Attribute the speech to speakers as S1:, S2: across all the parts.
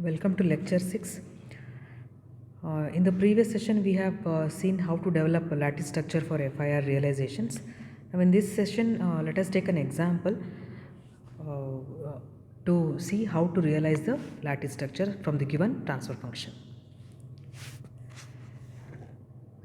S1: Welcome to lecture 6. In the previous session we have seen how to develop a lattice structure for FIR realizations. Now in this session let us take an example to see how to realize the lattice structure from the given transfer function.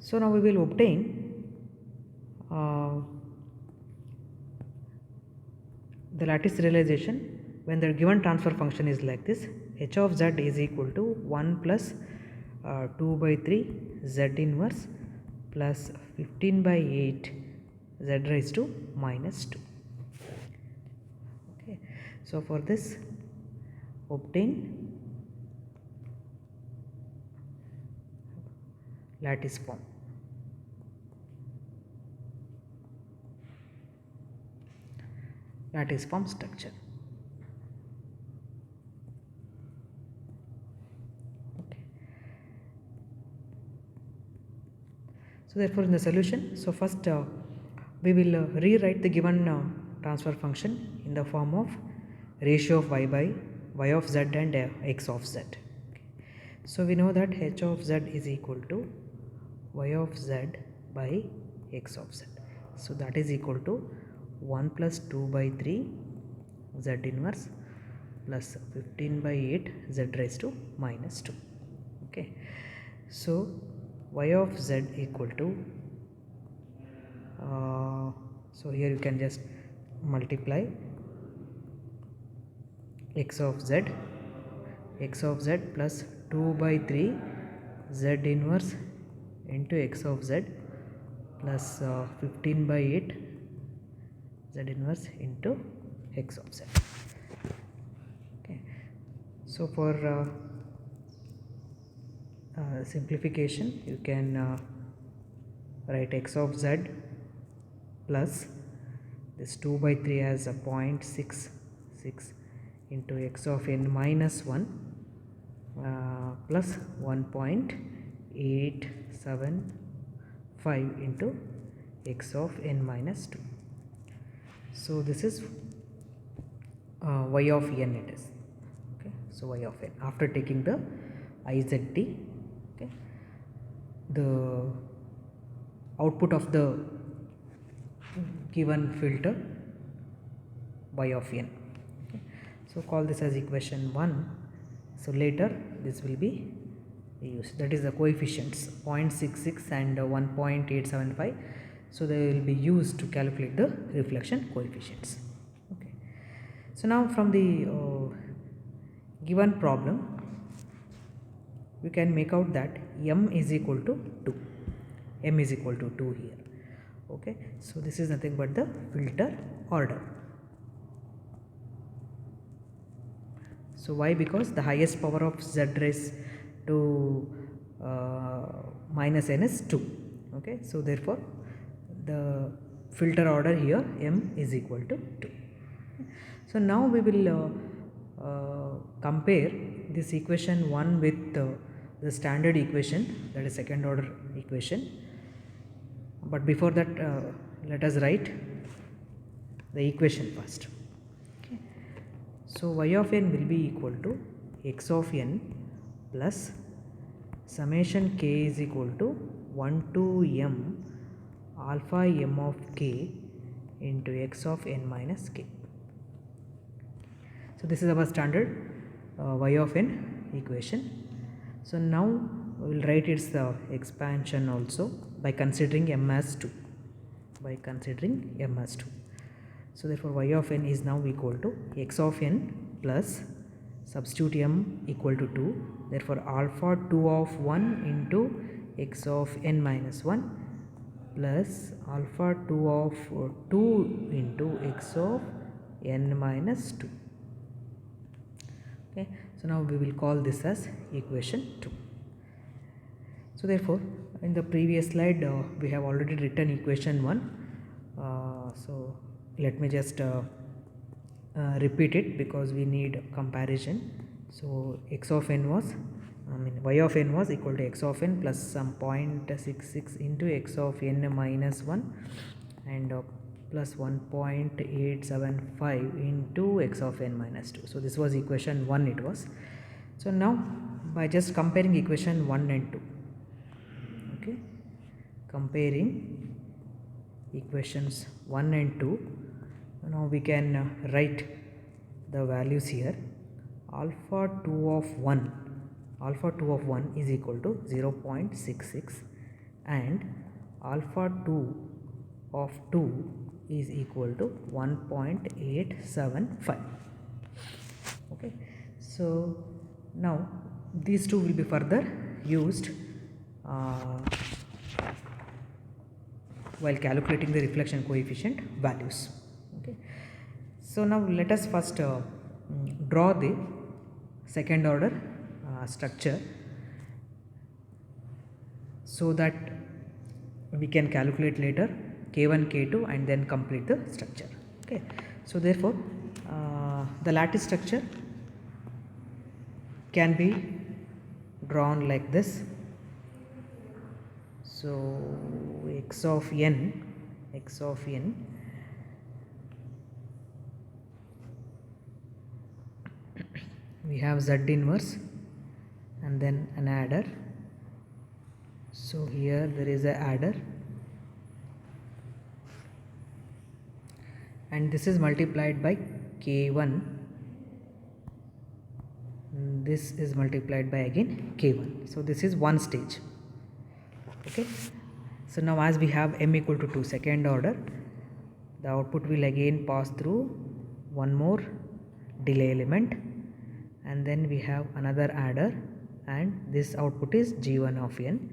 S1: So now we will obtain the lattice realization when the given transfer function is like this: h of z is equal to 1 plus 2 by 3 z inverse plus 15 by 8 z raised to minus 2. Okay, so for this obtain lattice form. Lattice form structure. Okay. So therefore in the solution, so first we will rewrite the given transfer function in the form of ratio of y by y of z and x of z. Okay. So we know that h of z is equal to y of z by x of z. So that is equal to 1 plus 2 by 3 z inverse plus 15 by 8 z raised to minus 2. Okay, so y of z equal to so here you can just multiply x of z plus 2 by 3 z inverse into x of z plus 15 by 8 z inverse into x of z. Okay, so for simplification you can write x of z plus this 2 by 3 as a 0.66 into x of n minus 1 plus 1.875 into x of n minus 2. So this is y of n it is. Okay, so y of n after taking the IZT. Okay, the output of the given filter y of n. Okay, so call this as equation 1. So later this will be used, that is the coefficients 0.66 and 1.875. So they will be used to calculate the reflection coefficients. Okay, so now from the given problem we can make out that m is equal to 2. M is equal to 2 here. Okay, so this is nothing but the filter order. So why? Because the highest power of z raised to minus n is 2. Okay, so therefore the filter order here m is equal to 2. So now we will compare this equation 1 with the standard equation, that is second order equation. But before that let us write the equation first. Okay. So y of n will be equal to x of n plus summation k is equal to 1 to m alpha m of k into x of n minus k. So this is our standard y of n equation. So now we will write its expansion also by considering m as 2. So therefore y of n is now equal to x of n plus substitute m equal to 2. Therefore alpha 2 of 1 into x of n minus 1 plus alpha 2 of 2 into x of n minus 2. Okay, so now we will call this as equation 2. So therefore in the previous slide we have already written equation 1. So let me just repeat it because we need comparison. So x of n was y of n was equal to x of n plus some 0.66 into x of n minus 1 and plus 1.875 into x of n minus 2. So this was equation 1 it was. So now by just comparing equation 1 and 2, okay, comparing equations 1 and 2, now we can write the values here. Alpha 2 of 1 is equal to 0.66 and alpha 2 of 2 is equal to 1.875. Okay, so now these two will be further used while calculating the reflection coefficient values. Okay, so now let us first draw the second order structure so that we can calculate later K1, K2 and then complete the structure. Okay, so therefore the lattice structure can be drawn like this. So x of n we have z inverse and then an adder. So here there is a adder and this is multiplied by K1, this is multiplied by again K1. So this is one stage. Okay, so now as we have m equal to 2 second order, the output will again pass through one more delay element and then we have another adder and this output is G1 of n.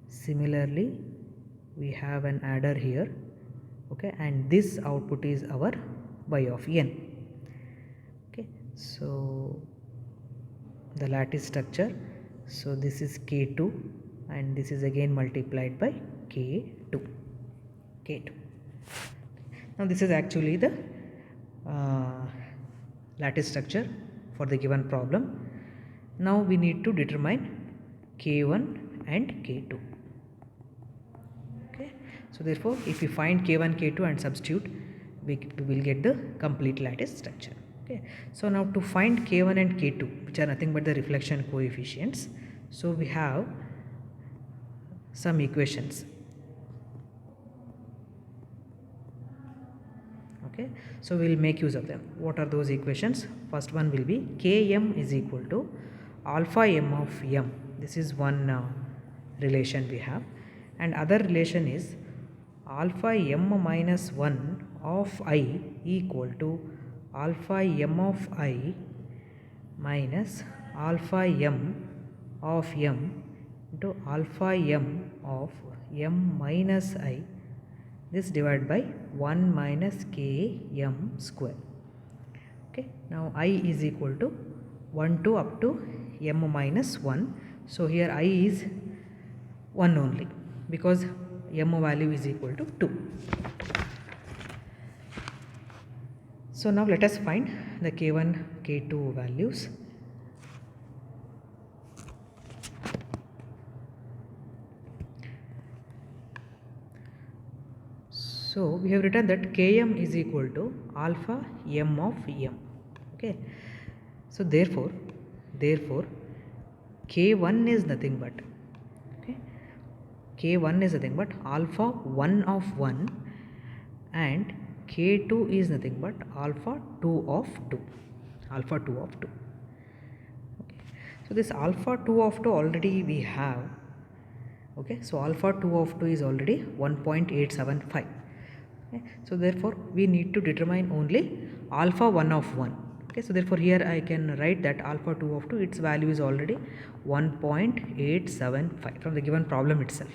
S1: Similarly we have an adder here, okay, and this output is our y of n. Okay, so the lattice structure, so this is K2 and this is again multiplied by K2. Now this is actually the lattice structure for the given problem. Now we need to determine K1 and K2. Okay, so therefore if we find K1, K2 and substitute, we will get the complete lattice structure. Okay, so now to find K1 and K2, which are nothing but the reflection coefficients, so we have some equations. Okay, so we will make use of them. What are those equations? First one will be Km is equal to alpha m of m. This is one relation we have, and other relation is alpha m minus 1 of I equal to alpha m of I minus alpha m of m into alpha m of m minus I, this divided by 1 minus k m square. Okay, now I is equal to 1 to up to m minus 1. So here I is 1 only because m value is equal to 2. So now let us find the K1, K2 values. So we have written that Km is equal to alpha m of m. Okay, so therefore K1 is nothing but, okay, K1 is nothing but alpha 1 of 1 and K2 is nothing but alpha 2 of 2. Okay, so this alpha 2 of 2 already we have. Okay, so alpha 2 of 2 is already 1.875. Okay, so therefore we need to determine only alpha 1 of 1. Okay, so therefore here I can write that alpha 2 of 2, its value is already 1.875 from the given problem itself.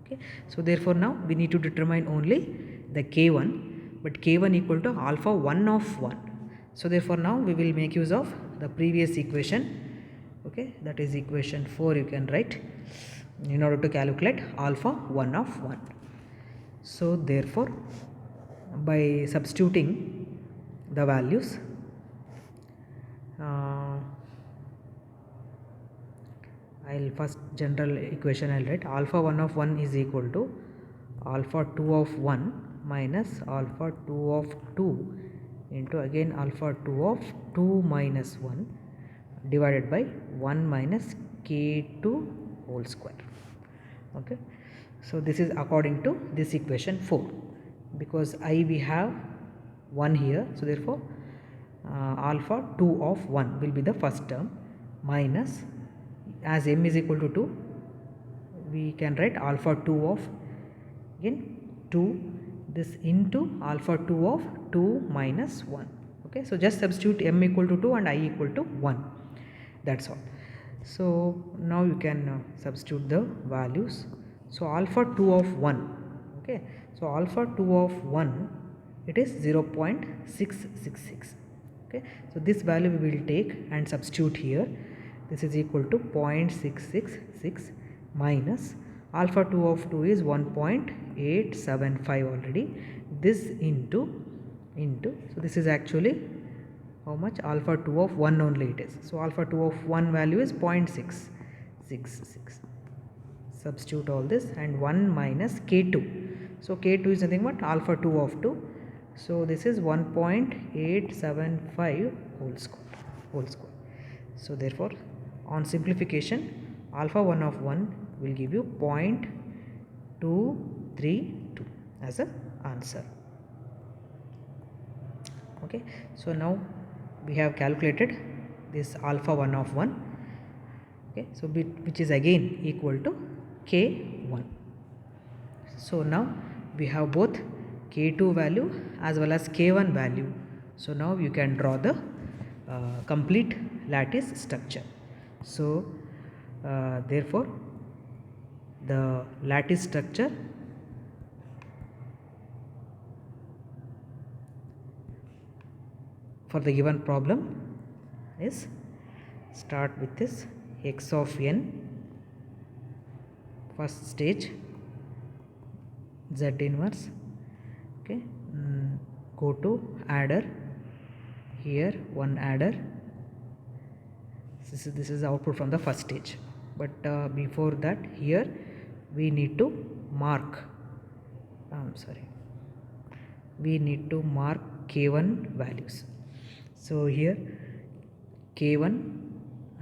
S1: Okay, so therefore now we need to determine only the K1, but K1 equal to alpha 1 of 1. So therefore now we will make use of the previous equation. Okay, that is equation 4 you can write in order to calculate alpha 1 of 1. So therefore by substituting the values, I'll first general equation I'll write alpha 1 of 1 is equal to alpha 2 of 1 minus alpha 2 of 2 into again alpha 2 of 2 minus 1 divided by 1 minus k2 whole square. Okay, so this is according to this equation 4, because I we have 1 here, so therefore alpha 2 of 1 will be the first term, minus, as m is equal to 2, we can write alpha 2 of again 2, this into alpha 2 of 2 minus 1. Okay, so just substitute m equal to 2 and I equal to 1, that's all. So now you can substitute the values. So alpha 2 of 1, okay, so alpha 2 of 1, it is 0.666. okay, so this value we will take and substitute here. This is equal to 0.666 minus alpha 2 of 2 is 1.875 already, this into, so this is actually how much, alpha 2 of 1 only it is, so alpha 2 of 1 value is 0.666. substitute all this, and 1 minus k2, so k2 is nothing but alpha 2 of 2, so this is 1.875 whole square. So therefore on simplification, alpha 1 of 1 will give you 0.232 as a answer. Okay, so now we have calculated this alpha 1 of 1, okay, so which is again equal to k1. So now we have both k2 value as well as k1 value. So now you can draw the complete lattice structure. So therefore the lattice structure for the given problem is, start with this x of n, first stage z inverse, okay, go to adder, here one adder, this is the output from the first stage, but before that here we need to mark, we need to mark k1 values. So here k1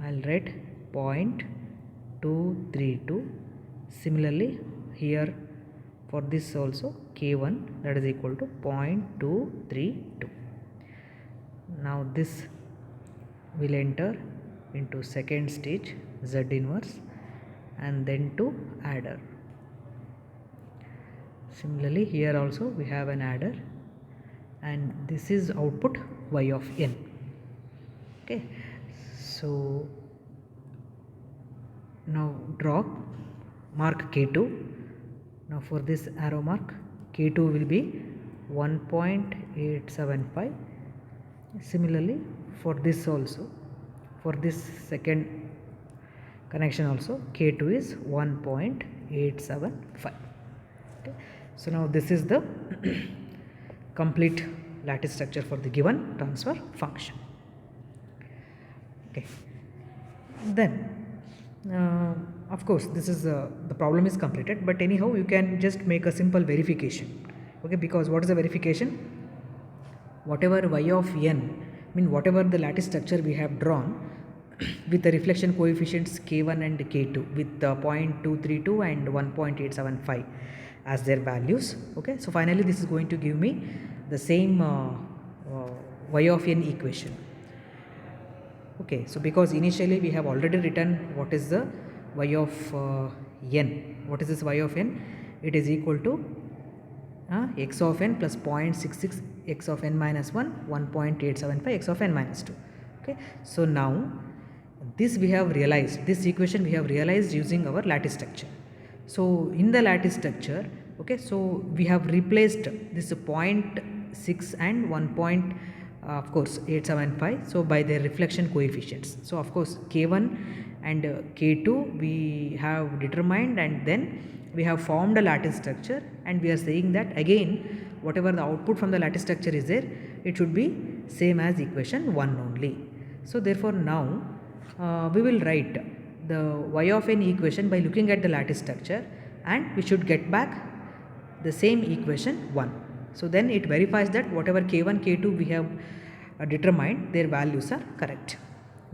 S1: I'll write 0.232. Similarly here for this also k1, that is equal to 0.232. Now this will enter into second stage z inverse and then to adder. Similarly here also we have an adder, and this is output y of n. Okay, so now mark k2. Now for this arrow mark, k2 will be 1.875. Similarly for this also, for this second connection also, k2 is 1.875. okay, so now this is the complete lattice structure for the given transfer function. Okay, then of course this is the problem is completed, but anyhow you can just make a simple verification. Okay, because what is the verification? Whatever y of n, whatever the lattice structure we have drawn with the reflection coefficients k1 and k2 with 0.232 and 1.875 as their values. Okay, so finally this is going to give me the same y of n equation. Okay, so because initially we have already written what is the y of n. What is this y of n? It is equal to x of n plus 0.66 x of n minus 1, 1.875 x of n minus 2. Okay, so now this we have realized, this equation we have realized using our lattice structure. So in the lattice structure, okay, so we have replaced this 0.6 and 1. Of course 875, so by their reflection coefficients. So of course k1 and k2 we have determined, and then we have formed a lattice structure, and we are saying that again whatever the output from the lattice structure is there, it should be same as equation 1 only. So therefore now we will write the y of n equation by looking at the lattice structure, and we should get back the same equation 1. So then it verifies that whatever k1, k2 we have determined, their values are correct.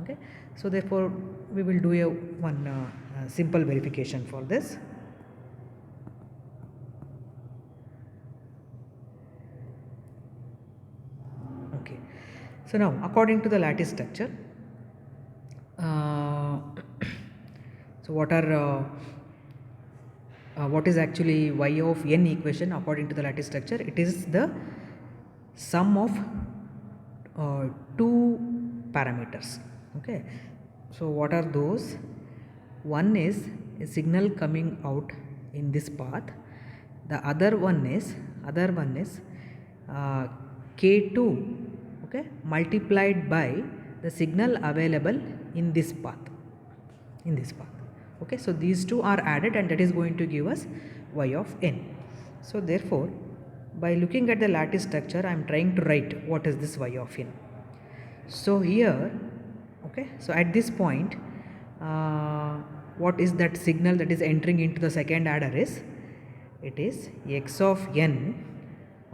S1: Okay, so therefore we will do one simple verification for this. Okay, so now according to the lattice structure, so what is actually y of n equation according to the lattice structure? It is the sum of two parameters. Okay, so what are those? One is a signal coming out in this path. The other one is k2, okay, multiplied by the signal available in this path. Okay, so these two are added and that is going to give us y of n. So therefore, by looking at the lattice structure, I am trying to write what is this y of n. So here, okay, so at this point, what is that signal that is entering into the second adder is, it is x of n,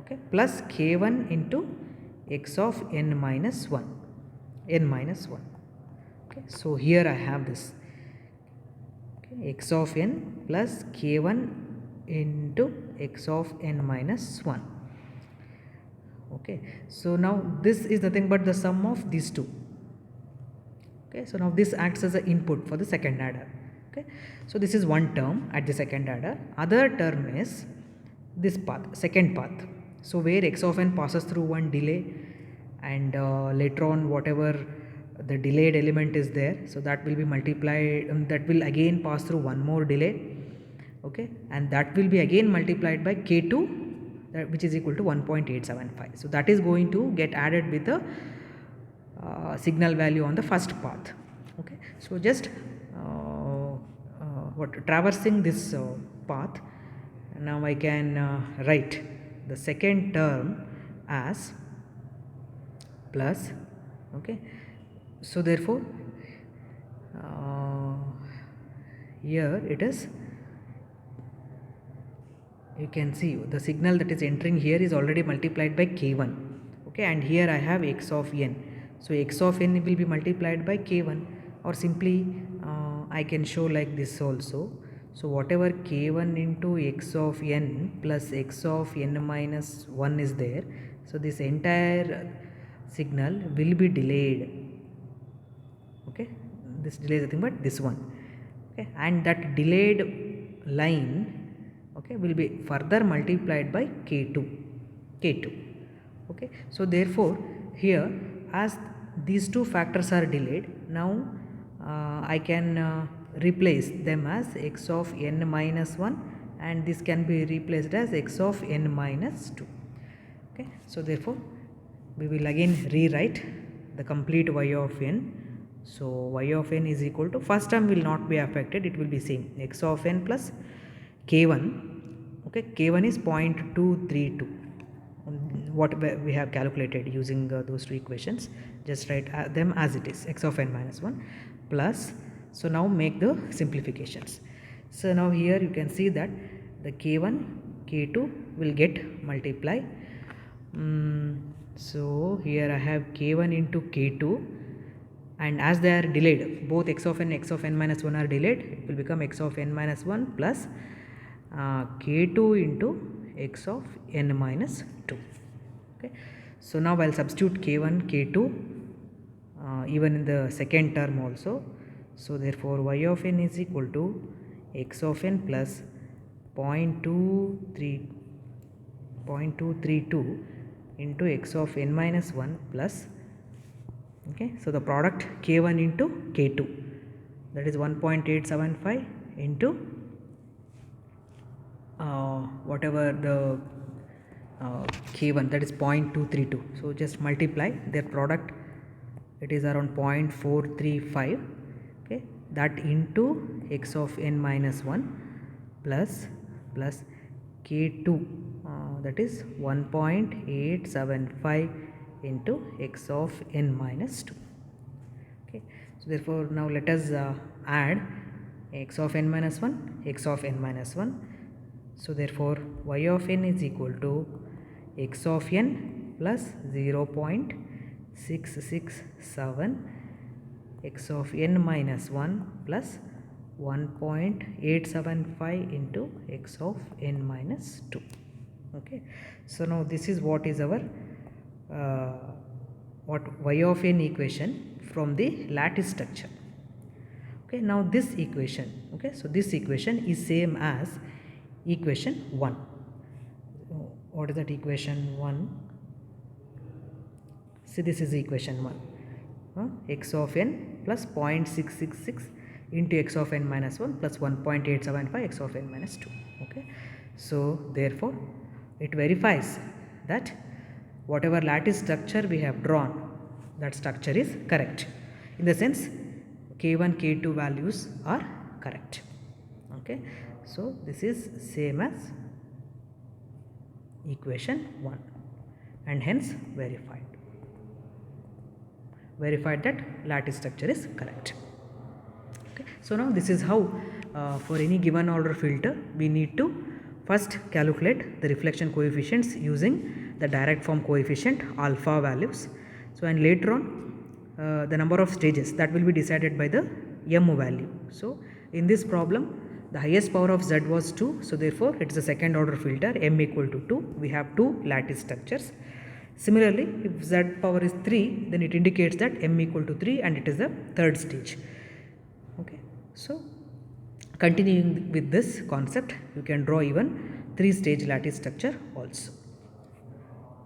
S1: okay, plus k1 into x of n minus 1, okay. So here I have this, okay, x of n plus k1 into x of n minus 1. Okay, so now this is nothing but the sum of these two. Okay, so now this acts as an input for the second adder. Okay, so this is one term at the second adder. Other term is this path, second path. So where x of n passes through one delay, and later on whatever the delayed element is there, so that will be multiplied, that will again pass through one more delay. Okay, and that will be again multiplied by k2, which is equal to 1.875. So that is going to get added with the signal value on the first path. Okay, so just traversing this path, now I can write the second term as plus. Okay, so therefore here it is, you can see the signal that is entering here is already multiplied by k1. Okay, and here I have x of n, so x of n will be multiplied by k1, or simply I can show like this also. So whatever k1 into x of n plus x of n minus 1 is there, so this entire signal will be delayed. Okay, this delay is nothing but this one. Okay, and that delayed line, okay, will be further multiplied by k2. Okay, so therefore here, as these two factors are delayed, now I can replace them as x of n minus 1, and this can be replaced as x of n minus 2. Okay, so therefore we will again rewrite the complete y of n. So y of n is equal to, first term will not be affected, it will be same, x of n plus k1. Okay, k1 is 0.232, what we have calculated using those two equations. Just write them as it is, x of n minus 1 plus. So now make the simplifications. So now here you can see that the k1 k2 will get multiply. So here I have k1 into k2, and as they are delayed, both x of n minus 1 are delayed, it will become x of n minus 1 plus k2 into x of n minus 2. Okay, so now I'll substitute k1 k2 even in the second term also. So therefore y of n is equal to x of n plus 0.232 into x of n minus 1 plus, okay, so the product k1 into k2, that is 1.875 into whatever the k1, that is 0.232. so just multiply their product, it is around 0.435. okay, that into x of n minus 1 plus k2, that is 1.875 into x of n minus 2. Okay, so therefore now let us add x of n minus 1, x of n minus 1. So therefore y of n is equal to x of n plus 0.667 x of n minus 1 plus 1.875 into x of n minus 2. Okay, so now this is what is our what y of n equation from the lattice structure. Okay, now this equation, okay, so this equation is same as equation 1. What is that equation 1? See, this is equation 1. X of n plus 0.666 into x of n minus 1 plus 1.875 x of n minus 2. Okay, so therefore it verifies that whatever lattice structure we have drawn, that structure is correct, in the sense k1 k2 values are correct. Okay, so this is same as equation 1 and hence verified that lattice structure is correct. Okay, so now this is how for any given order filter we need to first calculate the reflection coefficients using the direct form coefficient alpha values. So and later on the number of stages that will be decided by the m value. So in this problem the highest power of z was 2, so therefore it is a second order filter, m equal to 2. We have two lattice structures. Similarly, if z power is 3, then it indicates that m equal to 3 and it is the third stage. Okay, so continuing with this concept, you can draw even 3-stage lattice structure also.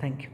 S1: Thank you.